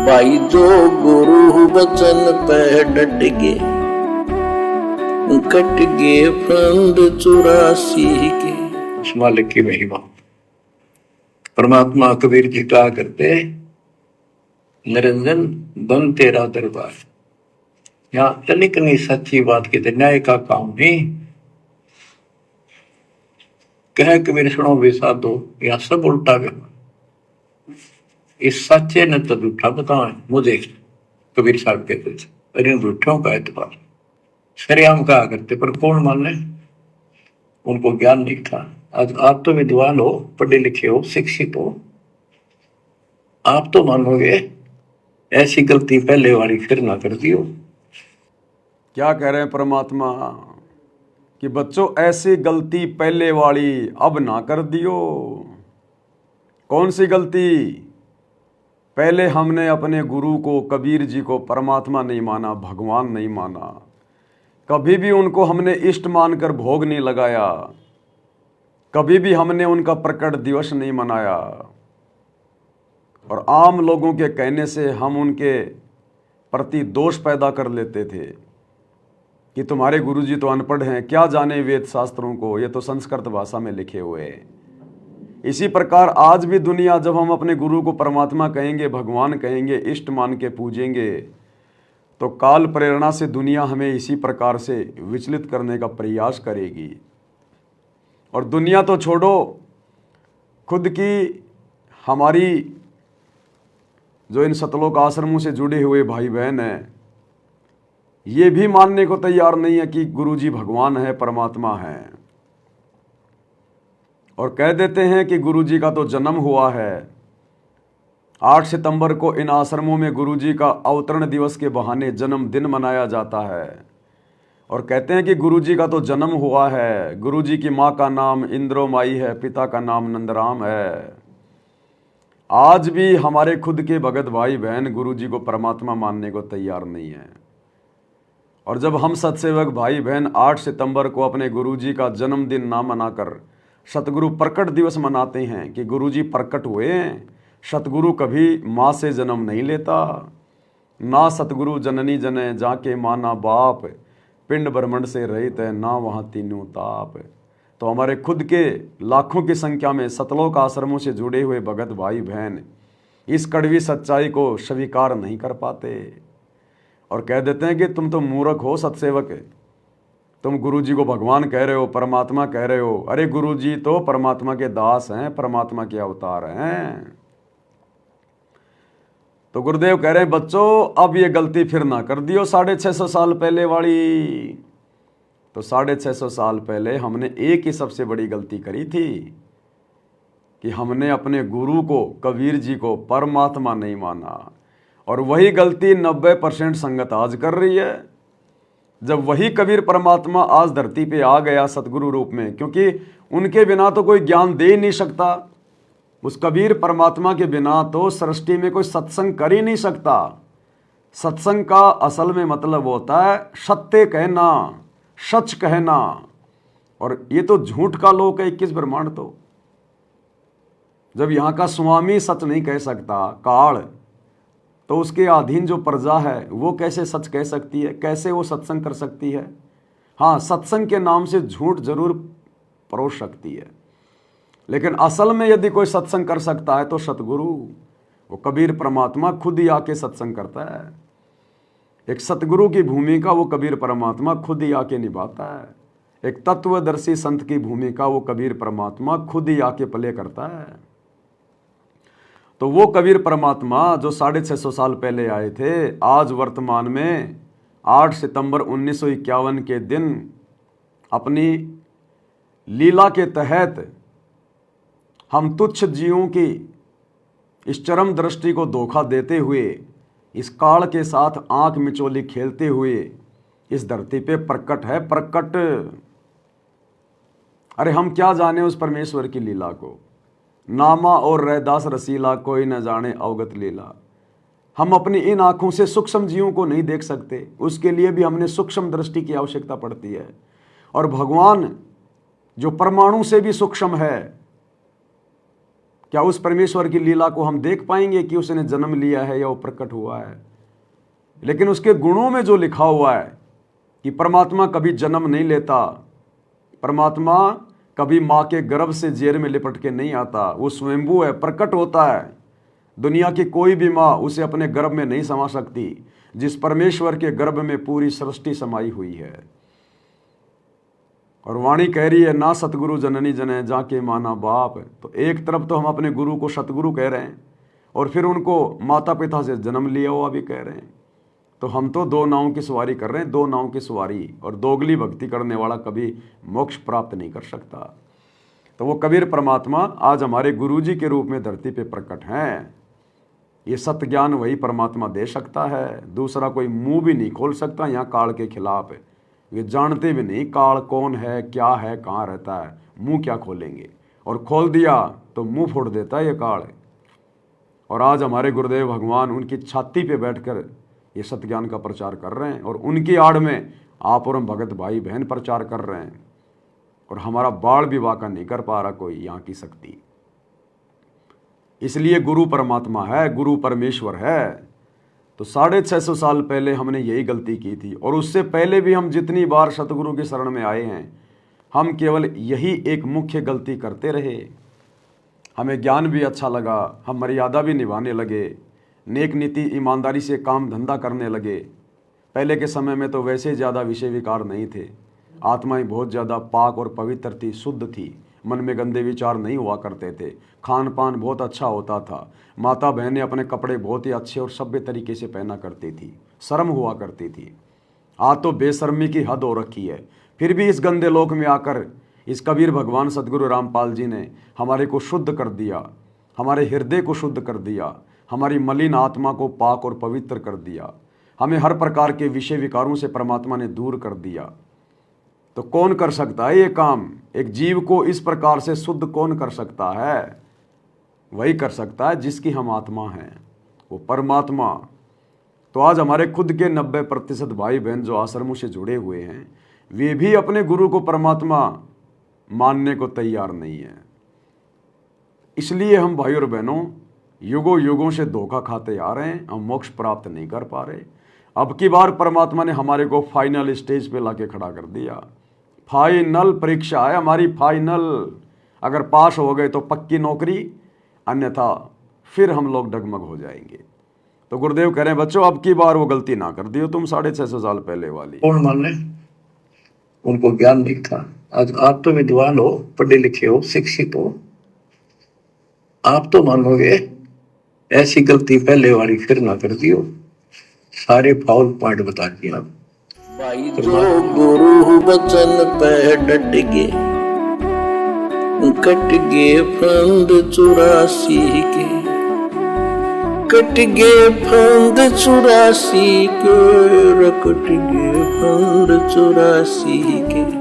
भाई जो गुरु वचन पे डट गे, कट गे फंद 84 के। इस मालिक की महिमा। परमात्मा कबीर जी कहा करते, निरंजन बन तेरा दरबार। यहाँ तनिक नहीं सच्ची बात कहते, न्याय का काम नहीं कह कबीर सुनो वे साधो, यहाँ सब उल्टा गया। इस सच्चे ने तो झूठा बताओ मुझे, कबीर साहब कहते थे, अरे झूठों का एतबार सरेआम कहा करते, पर कौन माने, उनको ज्ञान नहीं था। आज आप तो विद्वान हो, पढ़े लिखे हो, शिक्षित हो, आप तो मानोगे ऐसी गलती पहले वाली फिर ना कर दियो। क्या कह रहे हैं परमात्मा कि बच्चों ऐसी गलती पहले वाली अब ना कर दियो। कौन सी गलती? पहले हमने अपने गुरु को, कबीर जी को परमात्मा नहीं माना, भगवान नहीं माना, कभी भी उनको हमने इष्ट मानकर भोग नहीं लगाया, कभी भी हमने उनका प्रकट दिवस नहीं मनाया, और आम लोगों के कहने से हम उनके प्रति दोष पैदा कर लेते थे कि तुम्हारे गुरुजी तो अनपढ़ हैं, क्या जाने वेद शास्त्रों को, ये तो संस्कृत भाषा में लिखे हुए हैं। इसी प्रकार आज भी दुनिया जब हम अपने गुरु को परमात्मा कहेंगे, भगवान कहेंगे, इष्ट मान के पूजेंगे, तो काल प्रेरणा से दुनिया हमें इसी प्रकार से विचलित करने का प्रयास करेगी। और दुनिया तो छोड़ो, खुद की हमारी जो इन सतलोक आश्रमों से जुड़े हुए भाई बहन हैं, ये भी मानने को तैयार नहीं है कि गुरुजी भगवान है, परमात्मा है, और कह देते हैं कि गुरुजी का तो जन्म हुआ है। 8 सितंबर को इन आश्रमों में गुरुजी का अवतरण दिवस के बहाने जन्मदिन मनाया जाता है, और कहते हैं कि गुरुजी का तो जन्म हुआ है, गुरुजी की माँ का नाम इंद्रोमाई है, पिता का नाम नंदराम है। आज भी हमारे खुद के भगत भाई बहन गुरुजी को परमात्मा मानने को तैयार नहीं है। और जब हम सत्सेवक भाई बहन 8 सितंबर को अपने गुरुजी का जन्मदिन ना मनाकर सतगुरु प्रकट दिवस मनाते हैं कि गुरुजी प्रकट हुए हैं, सतगुरु कभी माँ से जन्म नहीं लेता, ना सतगुरु जननी जने जाके माना बाप, पिंड ब्रह्मंड से रहित है ना वहाँ तीनों ताप। तो हमारे खुद के लाखों की संख्या में सतलोक आश्रमों से जुड़े हुए भगत भाई बहन इस कड़वी सच्चाई को स्वीकार नहीं कर पाते और कह देते हैं कि तुम तो मूर्ख हो सत्सेवक, तुम गुरुजी को भगवान कह रहे हो, परमात्मा कह रहे हो। अरे गुरुजी तो परमात्मा के दास हैं, परमात्मा के अवतार हैं। तो गुरुदेव कह रहे हैं बच्चों अब ये गलती फिर ना कर दियो 650 साल पहले वाली। तो 650 साल पहले हमने एक ही सबसे बड़ी गलती करी थी कि हमने अपने गुरु को, कबीर जी को परमात्मा नहीं माना, और वही गलती 90% संगत आज कर रही है। जब वही कबीर परमात्मा आज धरती पे आ गया सतगुरु रूप में, क्योंकि उनके बिना तो कोई ज्ञान दे ही नहीं सकता, उस कबीर परमात्मा के बिना तो सृष्टि में कोई सत्संग कर ही नहीं सकता। सत्संग का असल में मतलब होता है सत्य कहना, सच कहना, और ये तो झूठ का लोक है 21 ब्रह्मांड। तो जब यहाँ का स्वामी सच नहीं कह सकता काल, तो उसके अधीन जो प्रजा है वो कैसे सच कह सकती है, कैसे वो सत्संग कर सकती है? हाँ, सत्संग के नाम से झूठ जरूर परोस सकती है, लेकिन असल में यदि कोई सत्संग कर सकता है तो सतगुरु, वो कबीर परमात्मा खुद ही आके सत्संग करता है। एक सतगुरु की भूमिका वो कबीर परमात्मा खुद ही आके निभाता है। एक तत्वदर्शी संत की भूमिका वो कबीर परमात्मा खुद ही आके प्ले करता है। तो वो कबीर परमात्मा जो 650 साल पहले आए थे, आज वर्तमान में 8 सितंबर 1951 के दिन अपनी लीला के तहत हम तुच्छ जीवों की इस चरम दृष्टि को धोखा देते हुए, इस काल के साथ आंख मिचोली खेलते हुए इस धरती पे प्रकट है, प्रकट। अरे हम क्या जाने उस परमेश्वर की लीला को, नामा और रैदास रसीला कोई न जाने अवगत लीला। हम अपनी इन आंखों से सूक्ष्म जीवों को नहीं देख सकते, उसके लिए भी हमने सूक्ष्म दृष्टि की आवश्यकता पड़ती है। और भगवान जो परमाणु से भी सूक्ष्म है, क्या उस परमेश्वर की लीला को हम देख पाएंगे कि उसने जन्म लिया है या वो प्रकट हुआ है? लेकिन उसके गुणों में जो लिखा हुआ है कि परमात्मा कभी जन्म नहीं लेता, परमात्मा कभी माँ के गर्भ से जेर में लिपट के नहीं आता, वो स्वयंभू है, प्रकट होता है। दुनिया की कोई भी माँ उसे अपने गर्भ में नहीं समा सकती, जिस परमेश्वर के गर्भ में पूरी सृष्टि समाई हुई है। और वाणी कह रही है, ना सतगुरु जननी जने जाके माना बाप। तो एक तरफ तो हम अपने गुरु को सतगुरु कह रहे हैं और फिर उनको माता पिता से जन्म लिया हुआ भी कह रहे हैं। तो हम तो दो नावों की सवारी कर रहे हैं, दो नावों की सवारी। और दोगली भक्ति करने वाला कभी मोक्ष प्राप्त नहीं कर सकता। तो वो कबीर परमात्मा आज हमारे गुरु जी के रूप में धरती पे प्रकट हैं। ये सत्य ज्ञान वही परमात्मा दे सकता है, दूसरा कोई मुंह भी नहीं खोल सकता यहाँ काल के खिलाफ। ये जानते भी नहीं काल कौन है, क्या है, कहाँ रहता है, मुंह क्या खोलेंगे। और खोल दिया तो मुंह फोड़ देता है ये काल। और आज हमारे गुरुदेव भगवान उनकी छाती पे बैठकर ये सत्य ज्ञान का प्रचार कर रहे हैं और उनकी आड़ में आप और हम भगत भाई बहन प्रचार कर रहे हैं। और हमारा बाढ़ भी वाका नहीं कर पा रहा कोई यहाँ की शक्ति। इसलिए गुरु परमात्मा है, गुरु परमेश्वर है। तो 650 साल पहले हमने यही गलती की थी और उससे पहले भी हम जितनी बार सतगुरु की शरण में आए हैं, हम केवल यही एक मुख्य गलती करते रहे। हमें ज्ञान भी अच्छा लगा, हम मर्यादा भी निभाने लगे, नेक नीति ईमानदारी से काम धंधा करने लगे। पहले के समय में तो वैसे ज़्यादा विषय विकार नहीं थे, आत्माएं बहुत ज़्यादा पाक और पवित्र थी, शुद्ध थी, मन में गंदे विचार नहीं हुआ करते थे, खान पान बहुत अच्छा होता था, माता बहनें अपने कपड़े बहुत ही अच्छे और सभ्य तरीके से पहना करती थी, शर्म हुआ करती थी। आज तो बेशर्मी की हद हो रखी है। फिर भी इस गंदे लोक में आकर इस कबीर भगवान सदगुरु रामपाल जी ने हमारे को शुद्ध कर दिया, हमारे हृदय को शुद्ध कर दिया, हमारी मलिन आत्मा को पाक और पवित्र कर दिया, हमें हर प्रकार के विषय विकारों से परमात्मा ने दूर कर दिया। तो कौन कर सकता है ये काम? एक जीव को इस प्रकार से शुद्ध कौन कर सकता है? वही कर सकता है जिसकी हम आत्मा हैं, वो परमात्मा। तो आज हमारे खुद के 90% भाई बहन जो आश्रमों से जुड़े हुए हैं, वे भी अपने गुरु को परमात्मा मानने को तैयार नहीं है। इसलिए हम भाई और बहनों युगों युगों से धोखा खाते आ रहे हैं, हम मोक्ष प्राप्त नहीं कर पा रहे। अब की बार परमात्मा ने हमारे को फाइनल स्टेज पे लाके खड़ा कर दिया। फाइनल परीक्षा है हमारी, फाइनल। अगर पास हो गए तो पक्की नौकरी, अन्यथा फिर हम लोग डगमग हो जाएंगे। तो गुरुदेव कह रहे हैं बच्चों, अब की बार वो गलती ना कर दियो तुम 650 साल पहले वाली। कौन माने? उनको ज्ञान नहीं था। आज आप तो विद्वान हो, पढ़े लिखे हो, शिक्षित हो, आप तो मानोगे ऐसी गलती पहले वाली फिर ना कर दियो। सारे फाउल पॉइंट बता दिया। भाई जो गुरु बचन पे डट गए, कट गए फंद 84 के, कट गए फंद 84 के, कट गए फंद 84 के।